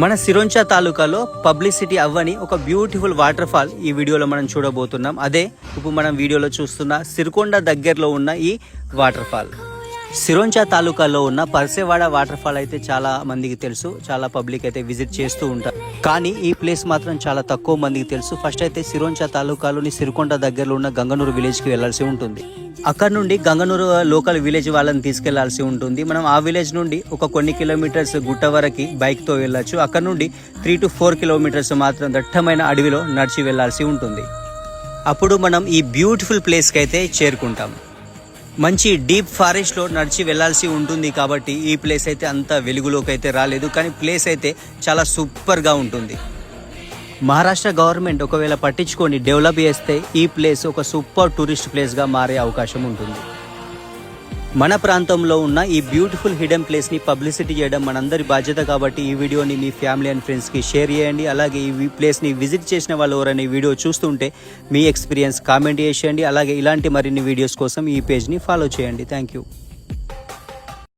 మన సిరోంచా తాలూకాలో పబ్లిసిటీ అవ్వని ఒక బ్యూటిఫుల్ వాటర్ ఫాల్ ఈ వీడియోలో మనం చూడబోతున్నాం. అదే ఇప్పుడు మనం వీడియోలో చూస్తున్న సిరికొండ దగ్గరలో ఉన్న ఈ వాటర్ ఫాల్. సిరోంచా తాలూకాలో ఉన్న పర్సేవాడ వాటర్ ఫాల్ అయితే చాలా మందికి తెలుసు, చాలా పబ్లిక్ అయితే విజిట్ చేస్తూ ఉంటారు. కానీ ఈ ప్లేస్ మాత్రం చాలా తక్కువ మందికి తెలుసు. ఫస్ట్ అయితే సిరోంచా తాలూకాలోని సిరికొండ దగ్గరలో ఉన్న గంగనూరు విలేజ్కి వెళ్లాల్సి ఉంటుంది. అక్కడ నుండి గంగనూరు లోకల్ విలేజ్ వాళ్ళని తీసుకెళ్లాల్సి ఉంటుంది. మనం ఆ విలేజ్ నుండి ఒక కొన్ని కిలోమీటర్స్ గుట్ట వరకు బైక్తో వెళ్ళొచ్చు. అక్కడ నుండి 3 to 4 కిలోమీటర్స్ మాత్రం దట్టమైన అడవిలో నడిచి వెళ్లాల్సి ఉంటుంది. అప్పుడు మనం ఈ బ్యూటిఫుల్ ప్లేస్కి అయితే చేరుకుంటాం. మంచి డీప్ ఫారెస్ట్లో నడిచి వెళ్లాల్సి ఉంటుంది కాబట్టి ఈ ప్లేస్ అయితే అంత వెలుగులోకి అయితే రాలేదు. కానీ ప్లేస్ అయితే చాలా సూపర్గా ఉంటుంది. మహారాష్ట్ర గవర్నమెంట్ ఒకవేళ పట్టించుకొని డెవలప్ చేస్తే ఈ ప్లేస్ ఒక సూపర్ టూరిస్ట్ ప్లేస్గా మారే అవకాశం ఉంటుంది. మన ప్రాంతంలో ఉన్న ఈ బ్యూటిఫుల్ హిడెన్ ప్లేస్ని పబ్లిసిటీ చేయడం మనందరి బాధ్యత. కాబట్టి ఈ వీడియోని మీ ఫ్యామిలీ అండ్ ఫ్రెండ్స్కి షేర్ చేయండి. అలాగే ఈ ప్లేస్ని విజిట్ చేసిన వాళ్ళు ఎవరైనా ఈ వీడియో చూస్తుంటే మీ ఎక్స్పీరియన్స్ కామెంట్ చేసేయండి. అలాగే ఇలాంటి మరిన్ని వీడియోస్ కోసం ఈ పేజ్ని ఫాలో చేయండి. Thank you.